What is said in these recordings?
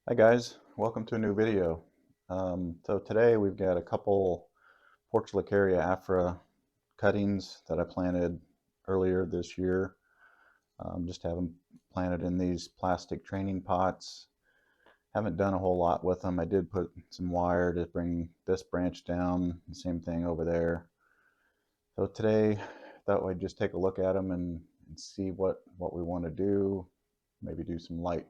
Hi guys, welcome to a new video. So today we've got a couple portulacaria afra cuttings that I planted earlier this year. Just have them planted in these plastic training pots. Haven't done a whole lot with them. I did put some wire to bring this branch down, same thing over there. So today thought we'd just take a look at them and see what we want to do. Maybe do some light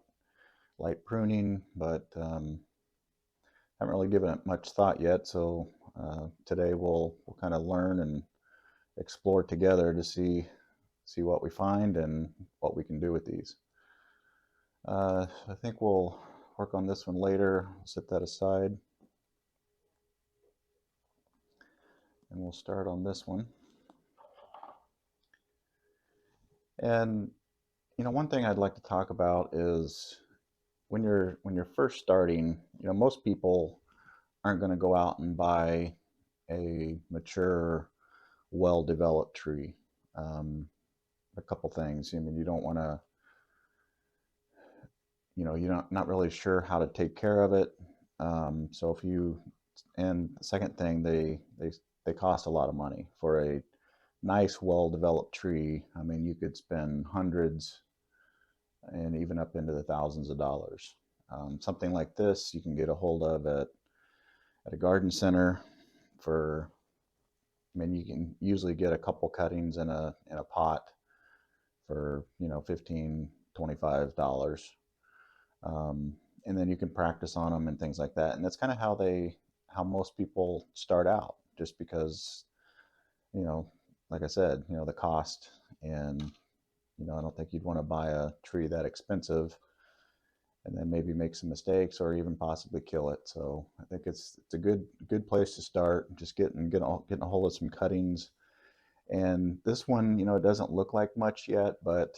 pruning, but haven't really given it much thought yet, so today we'll kind of learn and explore together to see what we find and what we can do with these. I think we'll work on this one later. We'll set that aside, and we'll start on this one. And one thing I'd like to talk about is when you're first starting. Most people aren't going to go out and buy a mature, well-developed tree. A couple things. I mean, you don't want to, you're not really sure how to take care of it. So if you, and the second thing, they cost a lot of money for a nice, well-developed tree. I mean, you could spend hundreds and even up into the thousands of dollars. Something like this you can get a hold of at a garden center for, I mean, you can usually get a couple cuttings in a pot for, 15, $25. And then you can practice on them and things like that. And that's kind of how most people start out, just because, you know, like I said, the cost. And, I don't think you'd want to buy a tree that expensive and then maybe make some mistakes or even possibly kill it. So I think it's a good place to start, just getting a hold of some cuttings. And this one, it doesn't look like much yet, but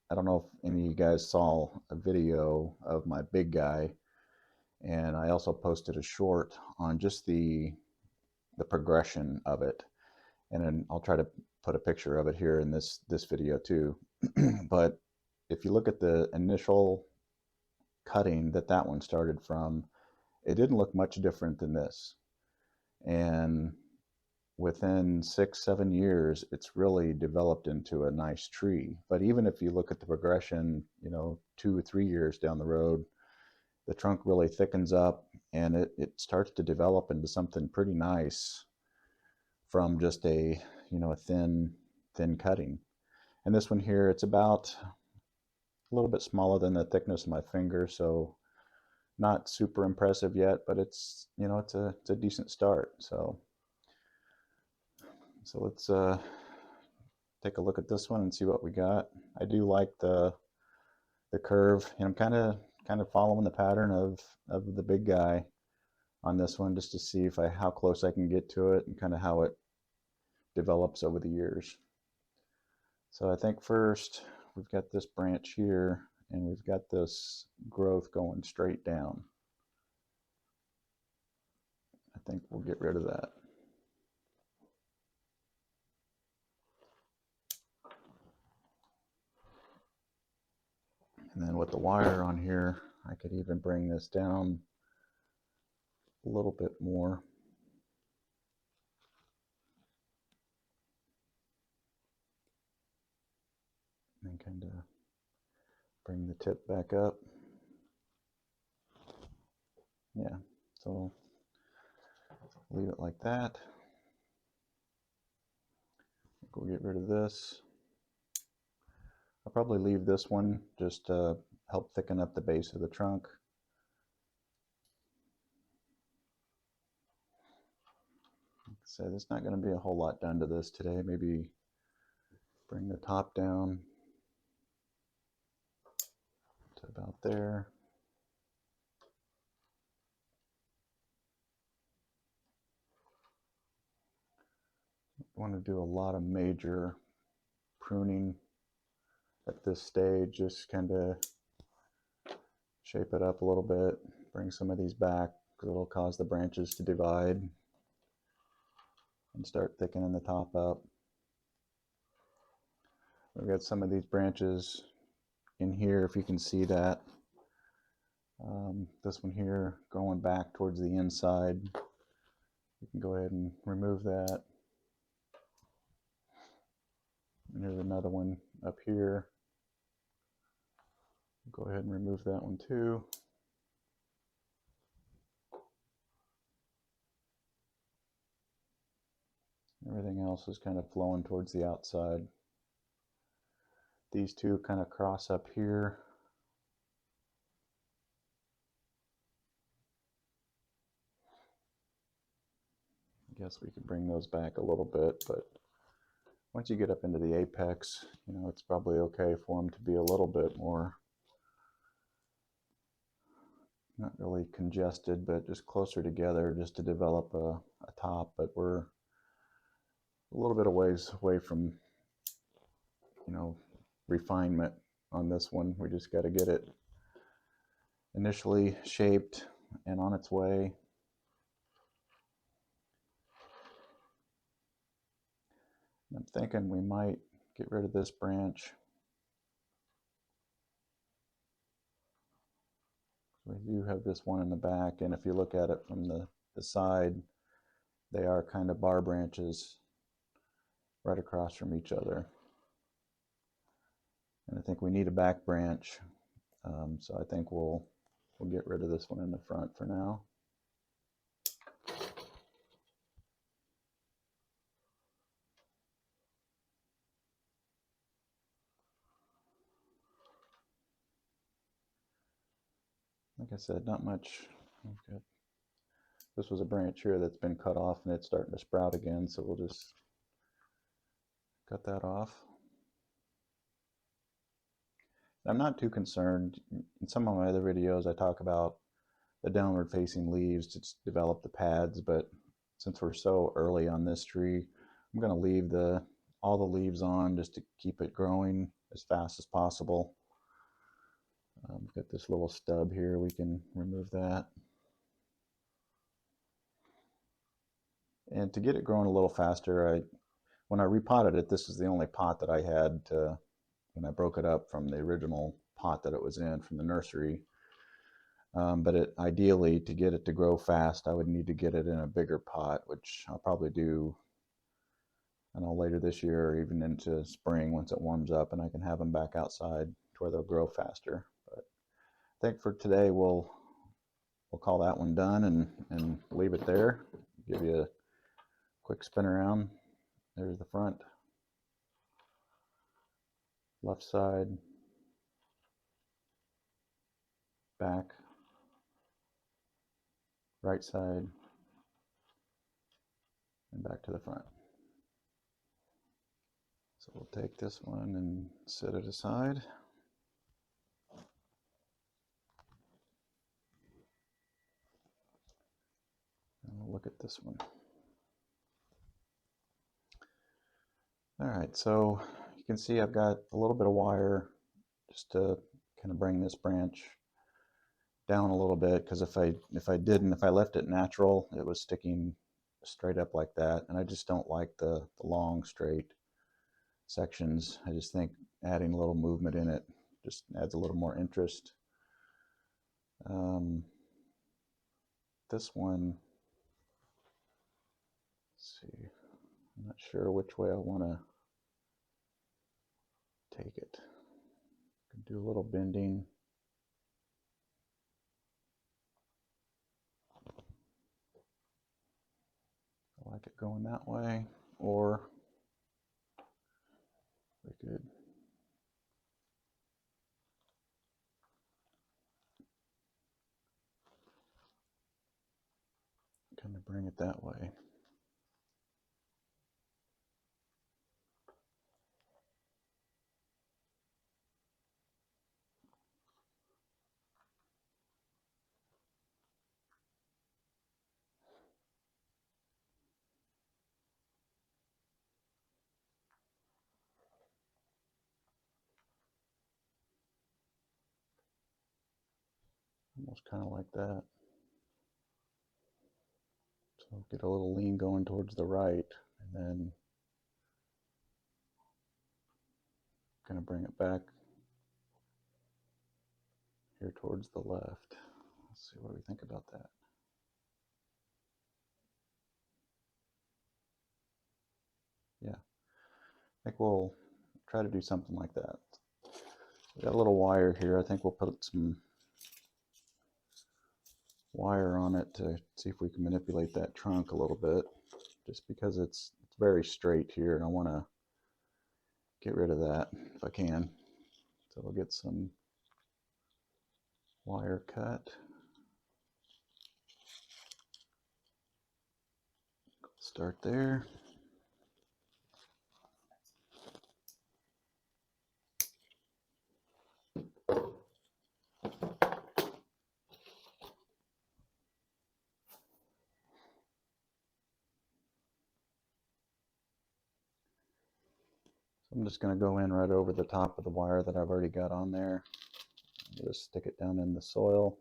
I don't know if any of you guys saw a video of my big guy, and I also posted a short on just the progression of it. And then I'll try to put a picture of it here in this video too. But if you look at the initial cutting that one started from, it didn't look much different than this. And within 6, 7 years, it's really developed into a nice tree. But even if you look at the progression, 2 or 3 years down the road, the trunk really thickens up and it starts to develop into something pretty nice from just a thin cutting. And this one here, it's about a little bit smaller than the thickness of my finger, so not super impressive yet, but it's a decent start. So let's take a look at this one and see what we got. I do like the curve, and I'm kind of following the pattern of the big guy on this one, just to see how close I can get to it and kind of how it develops over the years. So I think first we've got this branch here, and we've got this growth going straight down. I think we'll get rid of that. And then with the wire on here, I could even bring this down a little bit more. And kind of bring the tip back up. Yeah, so leave it like that. We'll get rid of this. I'll probably leave this one just to help thicken up the base of the trunk. So there's not going to be a whole lot done to this today. Maybe bring the top down to about there. I want to do a lot of major pruning at this stage, just kind of shape it up a little bit, bring some of these back because it'll cause the branches to divide, and start thickening the top up. We've got some of these branches in here, if you can see that. This one here going back towards the inside, you can go ahead and remove that. And there's another one up here. Go ahead and remove that one too. Everything else is kind of flowing towards the outside. These two kind of cross up here. I guess we could bring those back a little bit, but once you get up into the apex, you know, it's probably okay for them to be a little bit more, not really congested, but just closer together just to develop a top. But we're a little bit of ways away from, you know, refinement on this one. We just got to get it initially shaped and on its way. I'm thinking we might get rid of this branch. We do have this one in the back, and if you look at it from the side, they are kind of bar branches right across from each other. And I think we need a back branch, so I think we'll get rid of this one in the front for now. Like I said, not much. This was a branch here that's been cut off and it's starting to sprout again, so we'll just cut that off. I'm not too concerned. In some of my other videos, I talk about the downward facing leaves to develop the pads, but since we're so early on this tree, I'm going to leave all the leaves on just to keep it growing as fast as possible. We've got this little stub here, we can remove that. And to get it growing a little faster, when I repotted it, this is the only pot that I had when I broke it up from the original pot that it was in from the nursery. But ideally, to get it to grow fast, I would need to get it in a bigger pot, which I'll probably do, I don't know, later this year or even into spring once it warms up and I can have them back outside to where they'll grow faster. But I think for today we'll call that one done and leave it there. Give you a quick spin around. There's the front, left side, back, right side, and back to the front. So we'll take this one and set it aside. And we'll look at this one. All right, so you can see I've got a little bit of wire just to kind of bring this branch down a little bit, because if I left it natural, it was sticking straight up like that, and I just don't like the long straight sections. I just think adding a little movement in it just adds a little more interest. This one, let's see, I'm not sure which way I want to take it. I can do a little bending. I like it going that way, or we could kind of bring it that way. Almost kind of like that. So get a little lean going towards the right, and then kind of bring it back here towards the left. Let's see what we think about that. Yeah, I think we'll try to do something like that. We got a little wire here. I think we'll put some wire on it to see if we can manipulate that trunk a little bit, just because it's very straight here and I want to get rid of that if I can. So we'll get some wire cut. Start there. I'm just going to go in right over the top of the wire that I've already got on there. Just stick it down in the soil.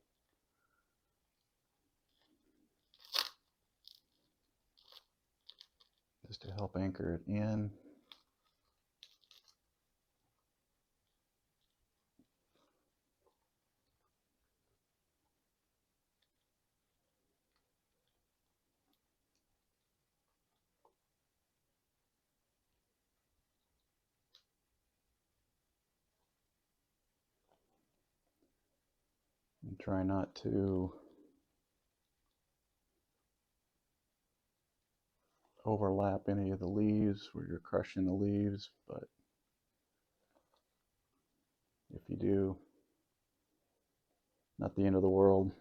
Just to help anchor it in. And try not to overlap any of the leaves where you're crushing the leaves, but if you do, not the end of the world.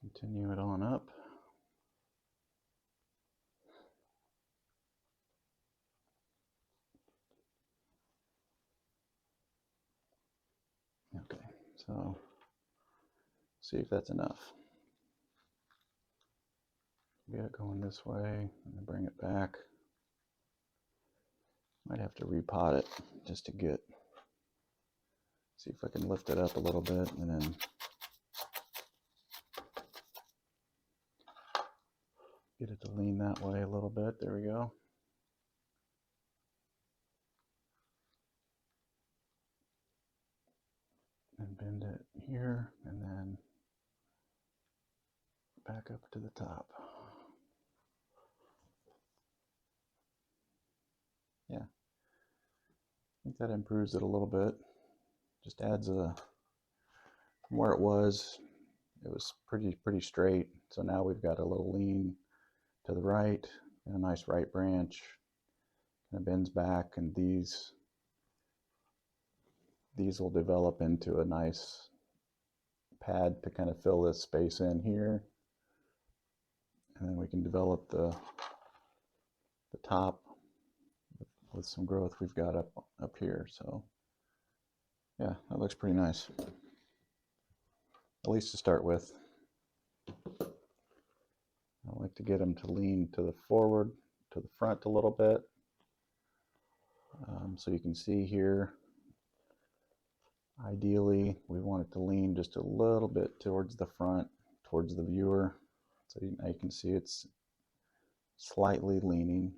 Continue it on up. Okay, so see if that's enough. Get it going this way and then bring it back. Might have to repot it just to get, see if I can lift it up a little bit and then get it to lean that way a little bit. There we go. And bend it here and then back up to the top. Yeah, I think that improves it a little bit. Just adds a, from where it was pretty straight. So now we've got a little lean to the right and a nice right branch. Kind of bends back, and these will develop into a nice pad to kind of fill this space in here. And then we can develop the top with some growth we've got up here. So yeah, that looks pretty nice, at least to start with. I like to get them to lean to the forward, to the front a little bit. So you can see here, ideally we want it to lean just a little bit towards the front, towards the viewer. So now you can see it's slightly leaning.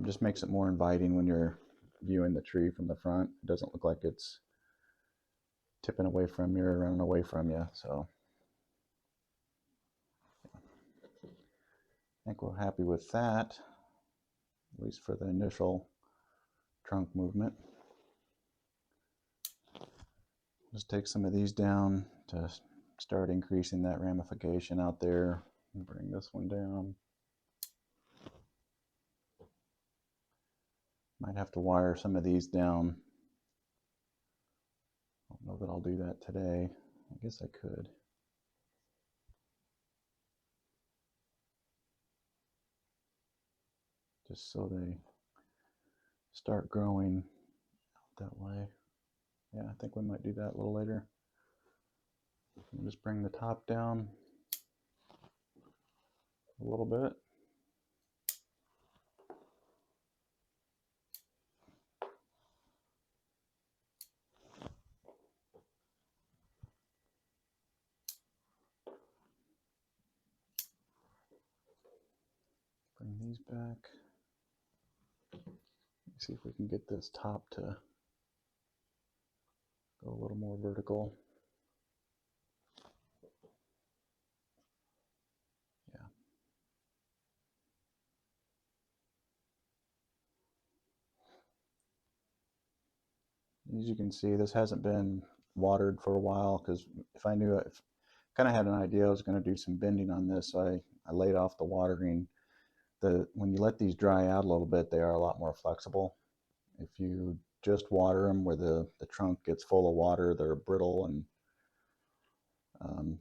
Just makes it more inviting when you're viewing the tree from the front. It doesn't look like it's tipping away from you or running away from you. So I think we're happy with that, at least for the initial trunk movement. Just take some of these down to start increasing that ramification out there, and bring this one down. Might have to wire some of these down. I don't know that I'll do that today. I guess I could. Just so they start growing out that way. Yeah, I think we might do that a little later. Just bring the top down a little bit. Bring these back. See if we can get this top to go a little more vertical. Yeah. As you can see, this hasn't been watered for a while, because if I knew, if kind of had an idea I was going to do some bending on this, so I laid off the watering. When you let these dry out a little bit, they are a lot more flexible. If you just water them where the trunk gets full of water, they're brittle, and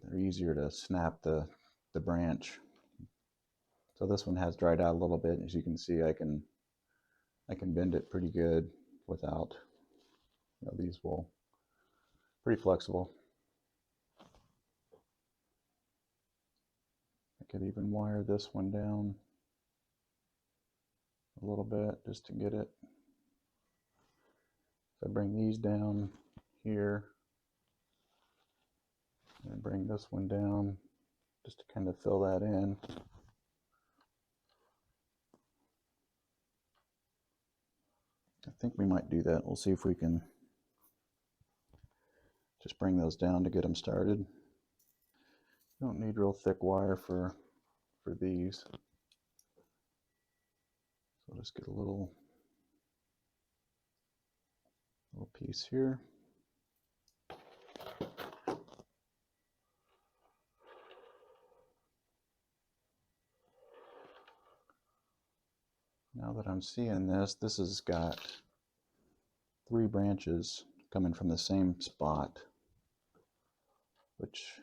they're easier to snap the branch. So this one has dried out a little bit. As you can see, I can bend it pretty good without, you know, these will pretty flexible. I could even wire this one down a little bit just to get it. So I bring these down here and bring this one down just to kind of fill that in. I think we might do that. We'll see if we can just bring those down to get them started. You don't need real thick wire for these. So I'll just get a little piece here. Now that I'm seeing this, this has got 3 branches coming from the same spot, which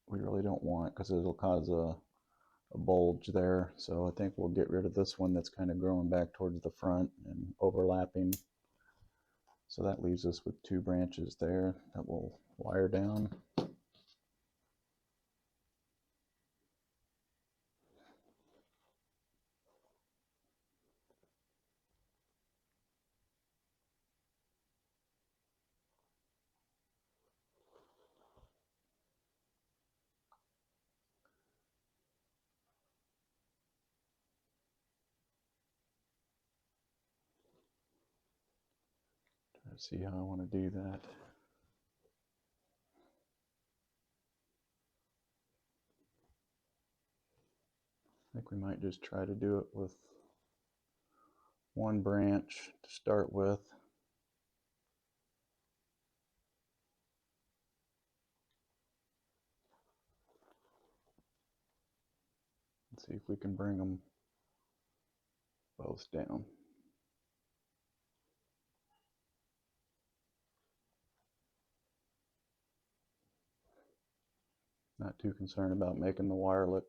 we really don't want because it'll cause a bulge there. So I think we'll get rid of this one that's kind of growing back towards the front and overlapping. So that leaves us with 2 branches there that we'll wire down. Try to see how I want to do that. I think we might just try to do it with 1 branch to start with. Let's see if we can bring them both down. Not too concerned about making the wire look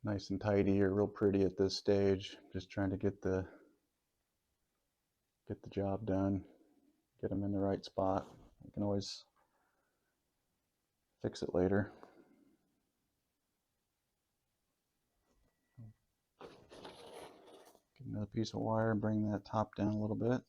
nice and tidy or real pretty at this stage. Just trying to get the job done, get them in the right spot. You can always fix it later. Get another piece of wire and bring that top down a little bit.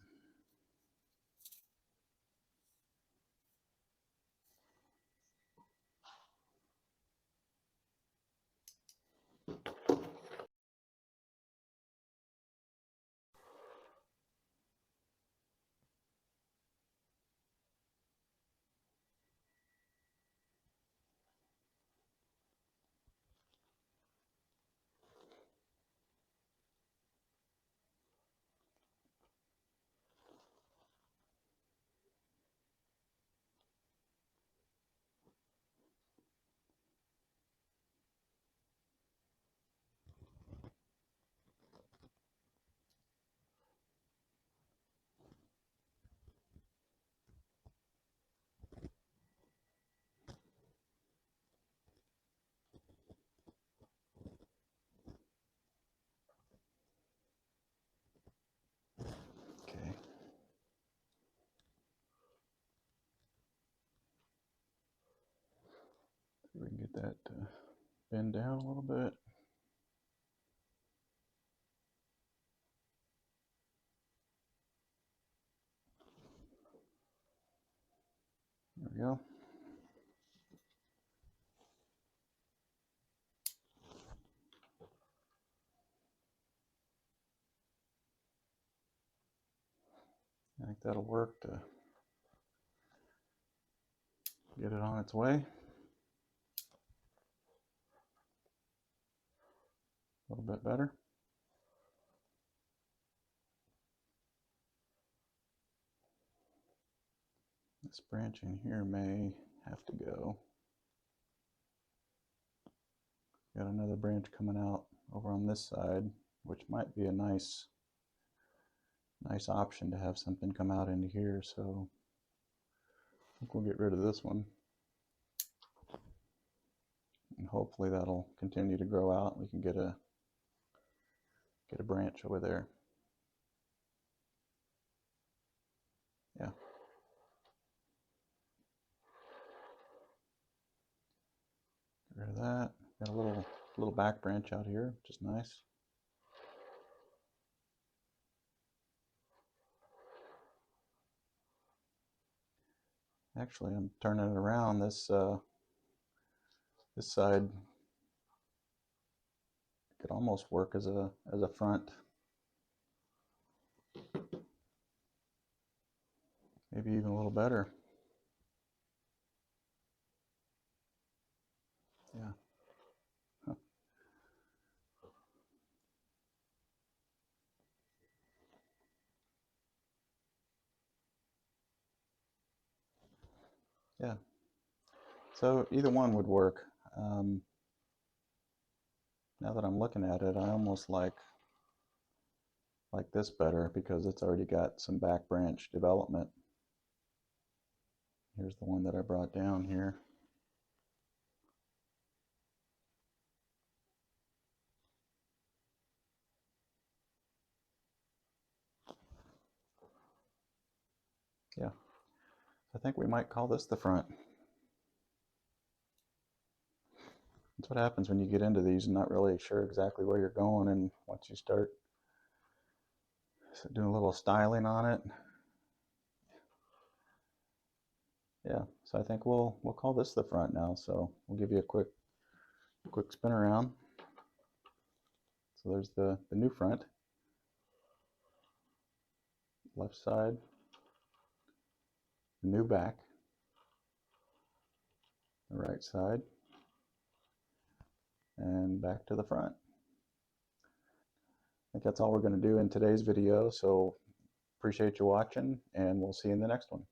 Okay. See if we can get that to bend down a little bit. There we go. that'll work to get it on its way. A little bit better. This branch in here may have to go. Got another branch coming out over on this side, which might be a nice option to have something come out into here. So I think we'll get rid of this one. And hopefully that'll continue to grow out. We can get a branch over there. Yeah. Get rid of that. Got a little back branch out here, which is nice. Actually, I'm turning it around. This side could almost work as a front. Maybe even a little better. Yeah. Huh. Yeah. So either one would work. Now that I'm looking at it, I almost like this better because it's already got some back branch development. Here's the one that I brought down here. Yeah, I think we might call this the front. That's what happens when you get into these and not really sure exactly where you're going, and once you start doing a little styling on it. Yeah, so I think we'll call this the front now. So we'll give you a quick spin around. So there's the new front, left side, the new back, the right side, and back to the front. I think that's all we're going to do in today's video. So appreciate you watching, and we'll see you in the next one.